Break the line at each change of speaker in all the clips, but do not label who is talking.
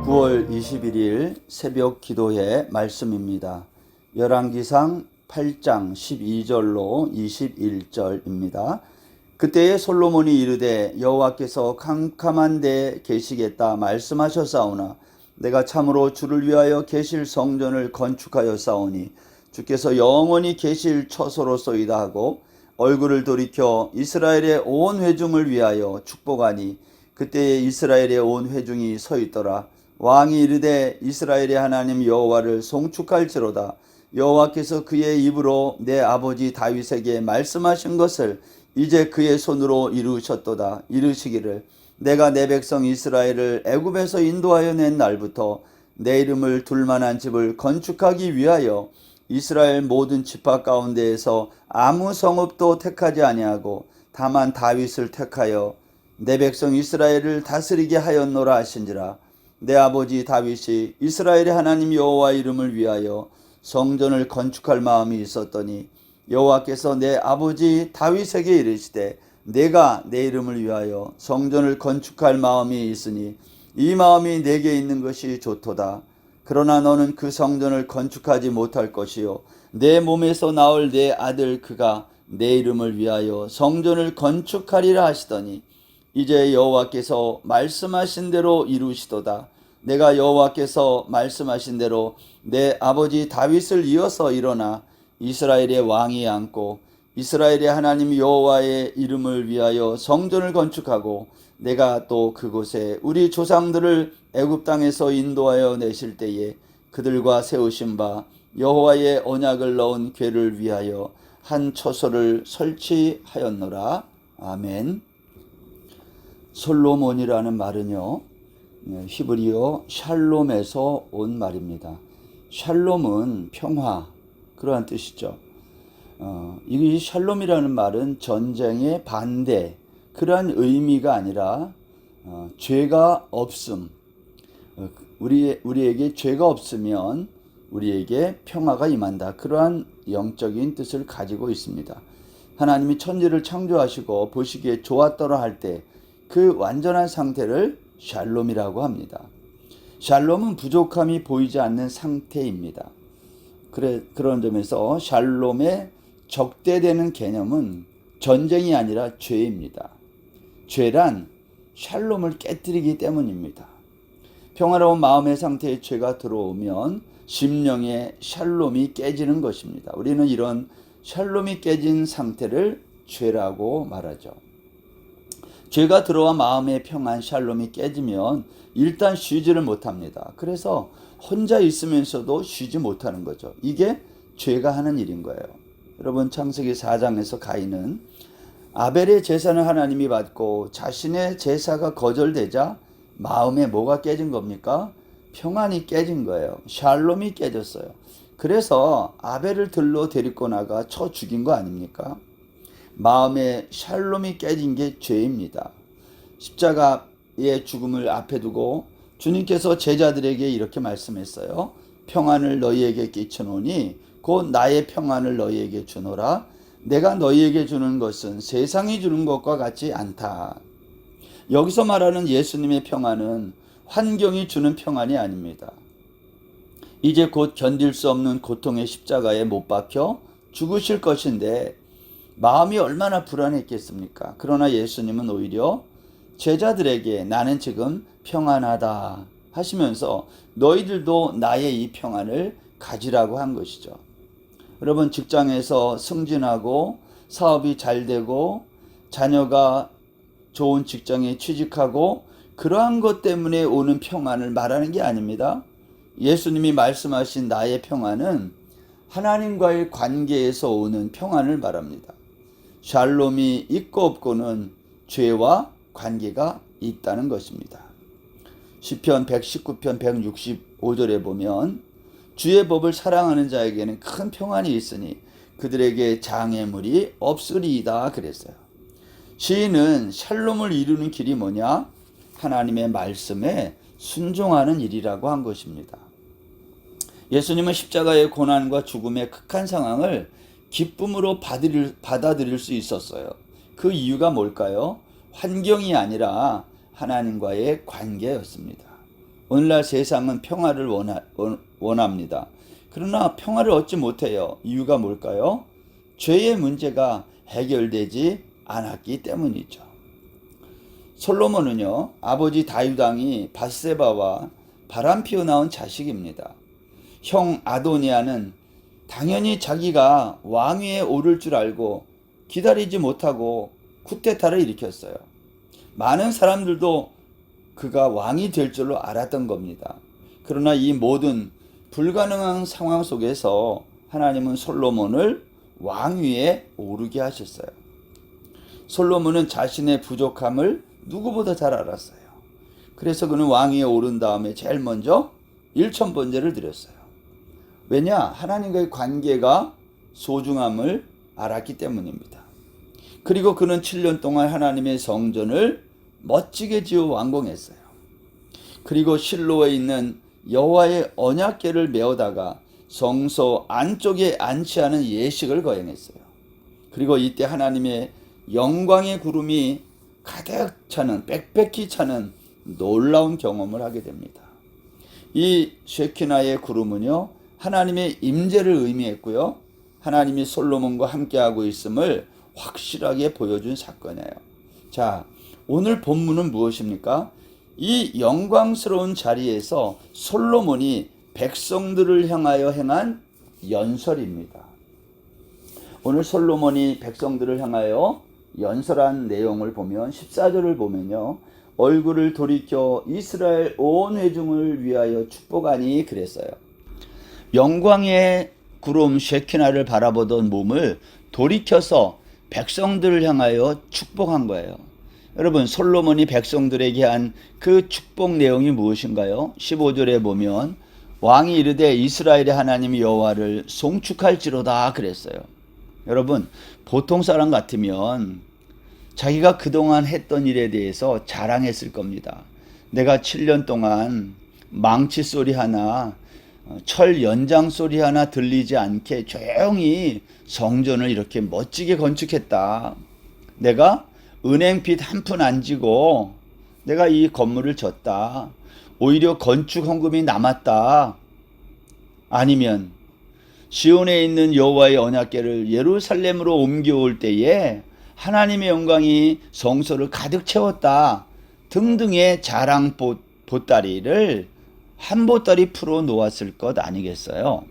9월 21일 새벽 기도회 말씀입니다. 열왕기상 8장 12절로 21절입니다. 그때에 솔로몬이 이르되 여호와께서 캄캄한 데 계시겠다 말씀하셨사오나 내가 참으로 주를 위하여 계실 성전을 건축하였사오니 주께서 영원히 계실 처소로소이다 하고 얼굴을 돌이켜 이스라엘의 온 회중을 위하여 축복하니 그때에 이스라엘의 온 회중이 서 있더라. 왕이 이르되 이스라엘의 하나님 여호와를 송축할지로다. 여호와께서 그의 입으로 내 아버지 다윗에게 말씀하신 것을 이제 그의 손으로 이루셨도다. 이르시기를 내가 내 백성 이스라엘을 애굽에서 인도하여 낸 날부터 내 이름을 둘 만한 집을 건축하기 위하여 이스라엘 모든 지파 가운데에서 아무 성읍도 택하지 아니하고 다만 다윗을 택하여 내 백성 이스라엘을 다스리게 하였노라 하신지라. 내 아버지 다윗이 이스라엘의 하나님 여호와 이름을 위하여 성전을 건축할 마음이 있었더니 여호와께서 내 아버지 다윗에게 이르시되 내가 내 이름을 위하여 성전을 건축할 마음이 있으니 이 마음이 내게 있는 것이 좋도다. 그러나 너는 그 성전을 건축하지 못할 것이요 내 몸에서 나올 내 아들 그가 내 이름을 위하여 성전을 건축하리라 하시더니 이제 여호와께서 말씀하신 대로 이루시도다. 내가 여호와께서 말씀하신 대로 내 아버지 다윗을 이어서 일어나 이스라엘의 왕이 앉고 이스라엘의 하나님 여호와의 이름을 위하여 성전을 건축하고 내가 또 그곳에 우리 조상들을 애굽 땅에서 인도하여 내실 때에 그들과 세우신 바 여호와의 언약을 넣은 궤를 위하여 한 처소를 설치하였노라. 아멘. 솔로몬이라는 말은요, 히브리어 샬롬에서 온 말입니다. 샬롬은 평화, 그러한 뜻이죠. 이 샬롬이라는 말은 전쟁의 반대, 그러한 의미가 아니라 죄가 없음, 우리에게 죄가 없으면 우리에게 평화가 임한다, 그러한 영적인 뜻을 가지고 있습니다. 하나님이 천지를 창조하시고 보시기에 좋았더라 할 때 그 완전한 상태를 샬롬이라고 합니다. 샬롬은 부족함이 보이지 않는 상태입니다. 그런 점에서 샬롬의 적대되는 개념은 전쟁이 아니라 죄입니다. 죄란 샬롬을 깨뜨리기 때문입니다. 평화로운 마음의 상태에 죄가 들어오면 심령의 샬롬이 깨지는 것입니다. 우리는 이런 샬롬이 깨진 상태를 죄라고 말하죠. 죄가 들어와 마음의 평안 샬롬이 깨지면 일단 쉬지를 못합니다. 그래서 혼자 있으면서도 쉬지 못하는 거죠. 이게 죄가 하는 일인 거예요. 여러분, 창세기 4장에서 가인은 아벨의 제사는 하나님이 받고 자신의 제사가 거절되자 마음에 뭐가 깨진 겁니까? 평안이 깨진 거예요. 샬롬이 깨졌어요. 그래서 아벨을 들로 데리고 나가 쳐 죽인 거 아닙니까? 마음의 샬롬이 깨진 게 죄입니다. 십자가의 죽음을 앞에 두고 주님께서 제자들에게 이렇게 말씀했어요. 평안을 너희에게 끼쳐놓으니 곧 나의 평안을 너희에게 주노라. 내가 너희에게 주는 것은 세상이 주는 것과 같지 않다. 여기서 말하는 예수님의 평안은 환경이 주는 평안이 아닙니다. 이제 곧 견딜 수 없는 고통의 십자가에 못 박혀 죽으실 것인데 마음이 얼마나 불안했겠습니까? 그러나 예수님은 오히려 제자들에게 나는 지금 평안하다 하시면서 너희들도 나의 이 평안을 가지라고 한 것이죠. 여러분, 직장에서 승진하고 사업이 잘 되고 자녀가 좋은 직장에 취직하고 그러한 것 때문에 오는 평안을 말하는 게 아닙니다. 예수님이 말씀하신 나의 평안은 하나님과의 관계에서 오는 평안을 말합니다. 샬롬이 있고 없고는 죄와 관계가 있다는 것입니다. 시편 119편 165절에 보면 주의 법을 사랑하는 자에게는 큰 평안이 있으니 그들에게 장애물이 없으리이다 그랬어요. 시인은 샬롬을 이루는 길이 뭐냐? 하나님의 말씀에 순종하는 일이라고 한 것입니다. 예수님은 십자가의 고난과 죽음의 극한 상황을 기쁨으로 받아들일 수 있었어요. 그 이유가 뭘까요? 환경이 아니라 하나님과의 관계였습니다. 오늘날 세상은 평화를 원합니다. 그러나 평화를 얻지 못해요. 이유가 뭘까요? 죄의 문제가 해결되지 않았기 때문이죠. 솔로몬은요, 아버지 다윗 왕이 밧세바와 바람 피워 낳은 자식입니다. 형 아도니아는 당연히 자기가 왕위에 오를 줄 알고 기다리지 못하고 쿠데타를 일으켰어요. 많은 사람들도 그가 왕이 될 줄로 알았던 겁니다. 그러나 이 모든 불가능한 상황 속에서 하나님은 솔로몬을 왕위에 오르게 하셨어요. 솔로몬은 자신의 부족함을 누구보다 잘 알았어요. 그래서 그는 왕위에 오른 다음에 제일 먼저 일천번제를 드렸어요. 왜냐? 하나님과의 관계가 소중함을 알았기 때문입니다. 그리고 그는 7년 동안 하나님의 성전을 멋지게 지어 완공했어요. 그리고 실로에 있는 여호와의 언약궤를 메어다가 성소 안쪽에 안치하는 예식을 거행했어요. 그리고 이때 하나님의 영광의 구름이 가득 차는, 빽빽히 차는 놀라운 경험을 하게 됩니다. 이 쉐키나의 구름은요, 하나님의 임재를 의미했고요, 하나님이 솔로몬과 함께하고 있음을 확실하게 보여준 사건이에요. 자, 오늘 본문은 무엇입니까? 이 영광스러운 자리에서 솔로몬이 백성들을 향하여 행한 연설입니다. 오늘 솔로몬이 백성들을 향하여 연설한 내용을 보면 14절을 보면요, 얼굴을 돌이켜 이스라엘 온 회중을 위하여 축복하니 그랬어요. 영광의 구름 쉐키나를 바라보던 몸을 돌이켜서 백성들을 향하여 축복한 거예요. 여러분, 솔로몬이 백성들에게 한 그 축복 내용이 무엇인가요? 15절에 보면 왕이 이르되 이스라엘의 하나님 여호와를 송축할지로다 그랬어요. 여러분, 보통 사람 같으면 자기가 그동안 했던 일에 대해서 자랑했을 겁니다. 내가 7년 동안 망치 소리 하나, 철 연장 소리 하나 들리지 않게 조용히 성전을 이렇게 멋지게 건축했다. 내가 은행빚 한 푼 안 지고 내가 이 건물을 졌다. 오히려 건축 헌금이 남았다. 아니면 시온에 있는 여호와의 언약궤를 예루살렘으로 옮겨올 때에 하나님의 영광이 성소를 가득 채웠다. 등등의 자랑 보따리를 한 보따리 풀어 놓았을 것 아니겠어요?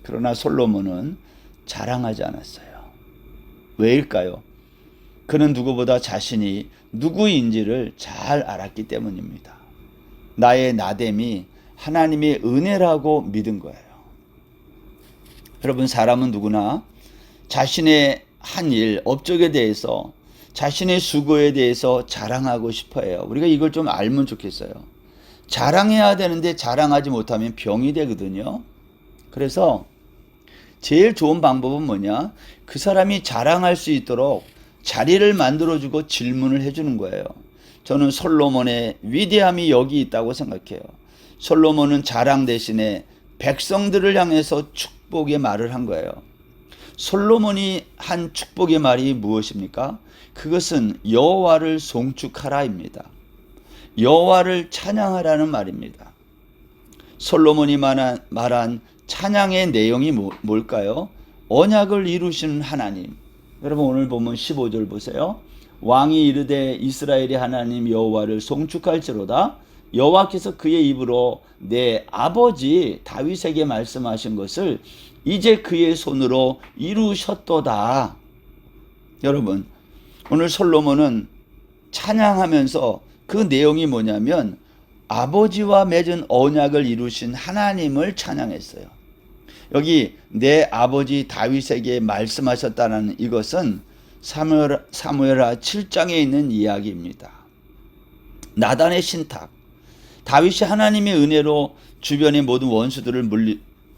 그러나 솔로몬은 자랑하지 않았어요. 왜일까요? 그는 누구보다 자신이 누구인지를 잘 알았기 때문입니다. 나의 나됨이 하나님의 은혜라고 믿은 거예요. 여러분, 사람은 누구나 자신의 한 일, 업적에 대해서, 자신의 수고에 대해서 자랑하고 싶어 해요. 우리가 이걸 좀 알면 좋겠어요. 자랑해야 되는데 자랑하지 못하면 병이 되거든요. 그래서 제일 좋은 방법은 뭐냐? 그 사람이 자랑할 수 있도록 자리를 만들어주고 질문을 해주는 거예요. 저는 솔로몬의 위대함이 여기 있다고 생각해요. 솔로몬은 자랑 대신에 백성들을 향해서 축복의 말을 한 거예요. 솔로몬이 한 축복의 말이 무엇입니까? 그것은 여호와를 송축하라입니다. 여호와를 찬양하라는 말입니다. 솔로몬이 말한 찬양의 내용이 뭘까요? 언약을 이루시는 하나님. 여러분, 오늘 보면 15절 보세요. 왕이 이르되 이스라엘의 하나님 여호와를 송축할지로다. 여호와께서 그의 입으로 내 아버지 다윗에게 말씀하신 것을 이제 그의 손으로 이루셨도다. 여러분, 오늘 솔로몬은 찬양하면서 그 내용이 뭐냐면 아버지와 맺은 언약을 이루신 하나님을 찬양했어요. 여기 내 아버지 다윗에게 말씀하셨다는 이것은 사무엘하 7장에 있는 이야기입니다. 나단의 신탁. 다윗이 하나님의 은혜로 주변의 모든 원수들을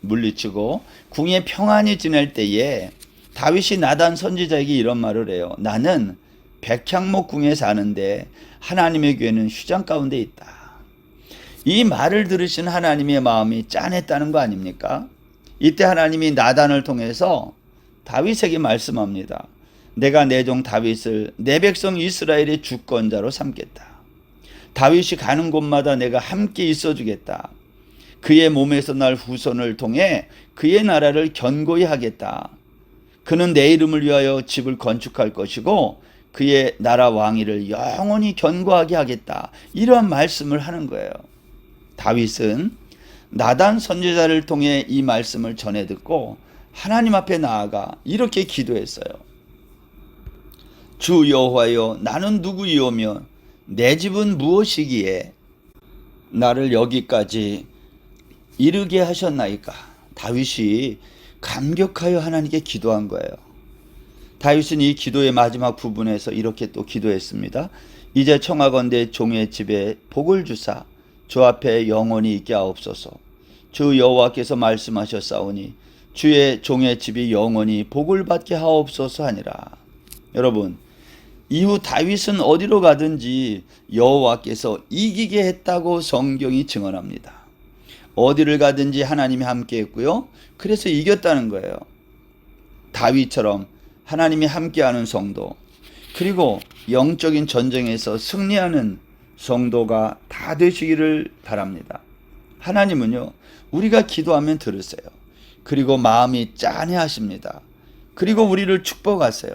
물리치고 궁에 평안히 지낼 때에 다윗이 나단 선지자에게 이런 말을 해요. 나는 백향목 궁에 사는데 하나님의 교회는 휘장 가운데 있다. 이 말을 들으신 하나님의 마음이 짠했다는 거 아닙니까? 이때 하나님이 나단을 통해서 다윗에게 말씀합니다. 내가 내 종 다윗을 내 백성 이스라엘의 주권자로 삼겠다. 다윗이 가는 곳마다 내가 함께 있어 주겠다. 그의 몸에서 날 후손을 통해 그의 나라를 견고히 하겠다. 그는 내 이름을 위하여 집을 건축할 것이고 그의 나라 왕위를 영원히 견고하게 하겠다. 이러한 말씀을 하는 거예요. 다윗은 나단 선지자를 통해 이 말씀을 전해 듣고 하나님 앞에 나아가 이렇게 기도했어요. 주 여호와여, 나는 누구이오며 내 집은 무엇이기에 나를 여기까지 이르게 하셨나이까. 다윗이 감격하여 하나님께 기도한 거예요. 다윗은 이 기도의 마지막 부분에서 이렇게 또 기도했습니다. 이제 청하건대 종의 집에 복을 주사 주 앞에 영원히 있게 하옵소서. 주 여호와께서 말씀하셨사오니 주의 종의 집이 영원히 복을 받게 하옵소서 하니라. 여러분, 이후 다윗은 어디로 가든지 여호와께서 이기게 했다고 성경이 증언합니다. 어디를 가든지 하나님이 함께 했고요. 그래서 이겼다는 거예요. 다윗처럼 하나님이 함께하는 성도, 그리고 영적인 전쟁에서 승리하는 성도가 다 되시기를 바랍니다. 하나님은요, 우리가 기도하면 들으세요. 그리고 마음이 짠해하십니다. 그리고 우리를 축복하세요.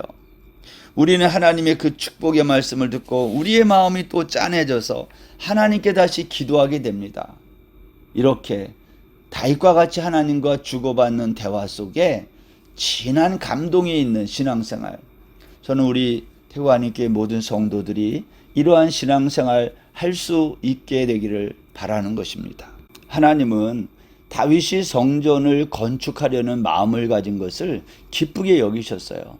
우리는 하나님의 그 축복의 말씀을 듣고 우리의 마음이 또 짠해져서 하나님께 다시 기도하게 됩니다. 이렇게 다윗과 같이 하나님과 주고받는 대화 속에 진한 감동이 있는 신앙생활, 저는 우리 태구하나님교회 모든 성도들이 이러한 신앙생활 할 수 있게 되기를 바라는 것입니다. 하나님은 다윗이 성전을 건축하려는 마음을 가진 것을 기쁘게 여기셨어요.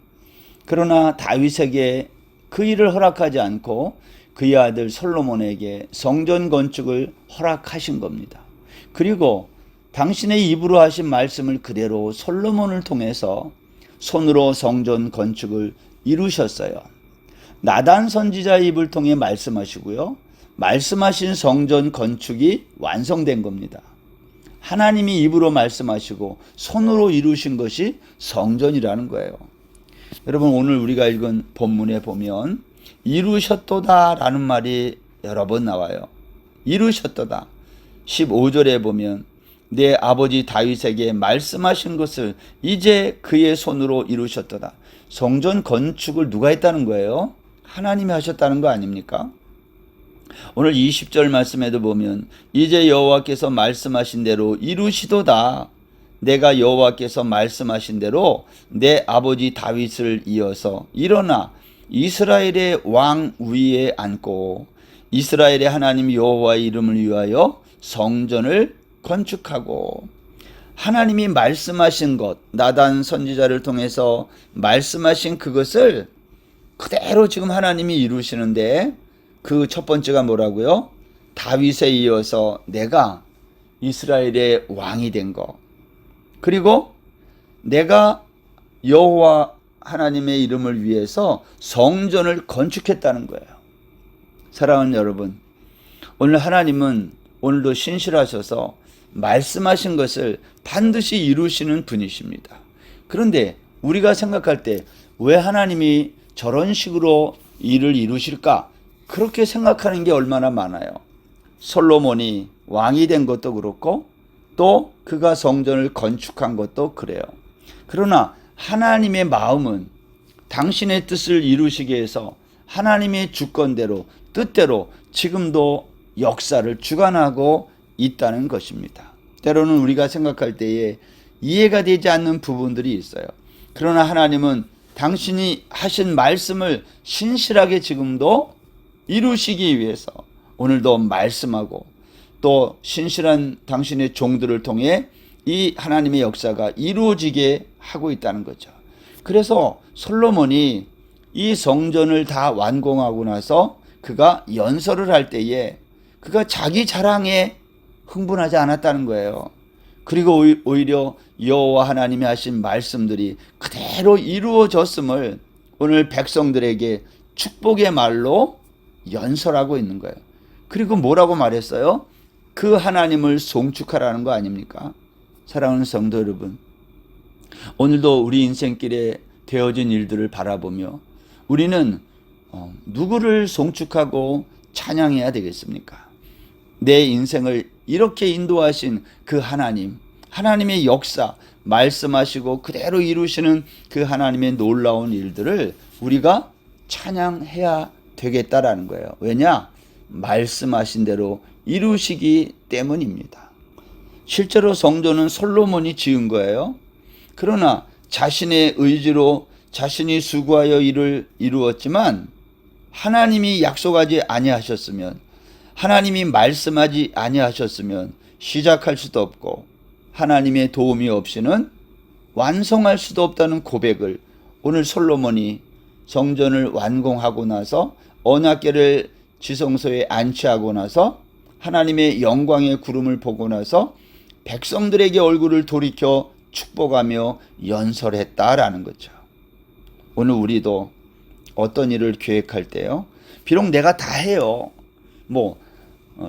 그러나 다윗에게 그 일을 허락하지 않고 그의 아들 솔로몬에게 성전 건축을 허락하신 겁니다. 그리고 당신의 입으로 하신 말씀을 그대로 솔로몬을 통해서 손으로 성전 건축을 이루셨어요. 나단 선지자의 입을 통해 말씀하시고요. 말씀하신 성전 건축이 완성된 겁니다. 하나님이 입으로 말씀하시고 손으로 이루신 것이 성전이라는 거예요. 여러분, 오늘 우리가 읽은 본문에 보면 이루셨도다 라는 말이 여러 번 나와요. 이루셨도다. 15절에 보면 내 아버지 다윗에게 말씀하신 것을 이제 그의 손으로 이루셨도다. 성전 건축을 누가 했다는 거예요? 하나님이 하셨다는 거 아닙니까? 오늘 20절 말씀에도 보면 이제 여호와께서 말씀하신 대로 이루시도다. 내가 여호와께서 말씀하신 대로 내 아버지 다윗을 이어서 일어나 이스라엘의 왕 위에 앉고 이스라엘의 하나님 여호와의 이름을 위하여 성전을 건축하고, 하나님이 말씀하신 것, 나단 선지자를 통해서 말씀하신 그것을 그대로 지금 하나님이 이루시는데, 그 첫 번째가 뭐라고요? 다윗에 이어서 내가 이스라엘의 왕이 된 거, 그리고 내가 여호와 하나님의 이름을 위해서 성전을 건축했다는 거예요. 사랑하는 여러분, 오늘 하나님은 오늘도 신실하셔서 말씀하신 것을 반드시 이루시는 분이십니다. 그런데 우리가 생각할 때 왜 하나님이 저런 식으로 일을 이루실까? 그렇게 생각하는 게 얼마나 많아요. 솔로몬이 왕이 된 것도 그렇고 또 그가 성전을 건축한 것도 그래요. 그러나 하나님의 마음은 당신의 뜻을 이루시기 위해서 하나님의 주권대로 뜻대로 지금도 역사를 주관하고 있다는 것입니다. 때로는 우리가 생각할 때에 이해가 되지 않는 부분들이 있어요. 그러나 하나님은 당신이 하신 말씀을 신실하게 지금도 이루시기 위해서 오늘도 말씀하고 또 신실한 당신의 종들을 통해 이 하나님의 역사가 이루어지게 하고 있다는 거죠. 그래서 솔로몬이 이 성전을 다 완공하고 나서 그가 연설을 할 때에 그가 자기 자랑에 흥분하지 않았다는 거예요. 그리고 오히려 여호와 하나님이 하신 말씀들이 그대로 이루어졌음을 오늘 백성들에게 축복의 말로 연설하고 있는 거예요. 그리고 뭐라고 말했어요? 그 하나님을 송축하라는 거 아닙니까? 사랑하는 성도 여러분, 오늘도 우리 인생길에 되어진 일들을 바라보며 우리는 누구를 송축하고 찬양해야 되겠습니까? 내 인생을 이렇게 인도하신 그 하나님, 하나님의 역사, 말씀하시고 그대로 이루시는 그 하나님의 놀라운 일들을 우리가 찬양해야 되겠다라는 거예요. 왜냐? 말씀하신 대로 이루시기 때문입니다. 실제로 성전은 솔로몬이 지은 거예요. 그러나 자신의 의지로 자신이 수고하여 이를 이루었지만 하나님이 약속하지 아니하셨으면, 하나님이 말씀하지 아니하셨으면 시작할 수도 없고 하나님의 도움이 없이는 완성할 수도 없다는 고백을 오늘 솔로몬이 성전을 완공하고 나서 언약궤를 지성소에 안치하고 나서 하나님의 영광의 구름을 보고 나서 백성들에게 얼굴을 돌이켜 축복하며 연설했다라는 거죠. 오늘 우리도 어떤 일을 계획할 때요, 비록 내가 다 해요.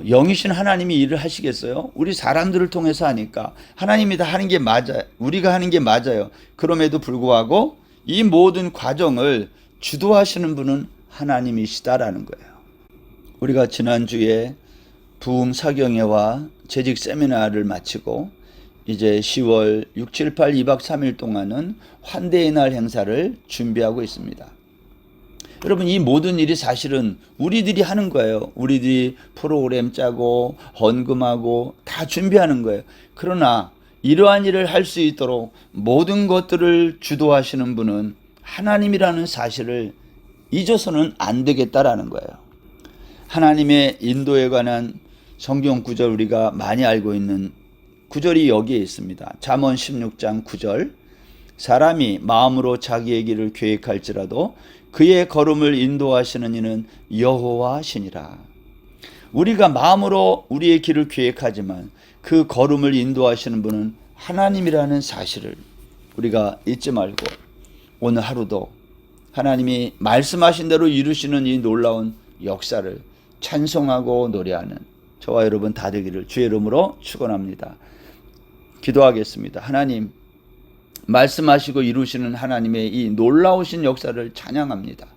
영이신 하나님이 일을 하시겠어요? 우리 사람들을 통해서 하니까 하나님이 다 하는 게 맞아요. 우리가 하는 게 맞아요. 그럼에도 불구하고 이 모든 과정을 주도하시는 분은 하나님이시다라는 거예요. 우리가 지난주에 부흥 사경회와 재직 세미나를 마치고 이제 10월 6, 7, 8, 2박 3일 동안은 환대의 날 행사를 준비하고 있습니다. 여러분, 이 모든 일이 사실은 우리들이 하는 거예요. 우리들이 프로그램 짜고 헌금하고 다 준비하는 거예요. 그러나 이러한 일을 할 수 있도록 모든 것들을 주도하시는 분은 하나님이라는 사실을 잊어서는 안 되겠다라는 거예요. 하나님의 인도에 관한 성경 구절, 우리가 많이 알고 있는 구절이 여기에 있습니다. 잠언 16장 9절. 사람이 마음으로 자기의 길을 계획할지라도 그의 걸음을 인도하시는 이는 여호와시니라. 우리가 마음으로 우리의 길을 계획하지만 그 걸음을 인도하시는 분은 하나님이라는 사실을 우리가 잊지 말고 오늘 하루도 하나님이 말씀하신 대로 이루시는 이 놀라운 역사를 찬송하고 노래하는 저와 여러분 다 되기를 주의 이름으로 축원합니다. 기도하겠습니다. 하나님, 말씀하시고 이루시는 하나님의 이 놀라우신 역사를 찬양합니다.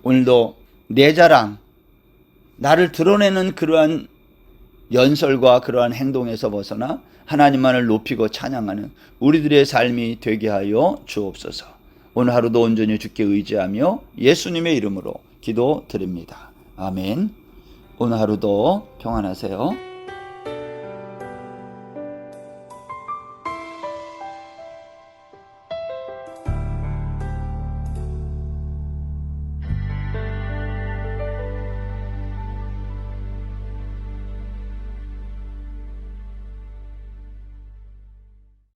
오늘도 내 자랑, 나를 드러내는 그러한 연설과 그러한 행동에서 벗어나 하나님만을 높이고 찬양하는 우리들의 삶이 되게 하여 주옵소서. 오늘 하루도 온전히 주께 의지하며 예수님의 이름으로 기도드립니다. 아멘. 오늘 하루도 평안하세요.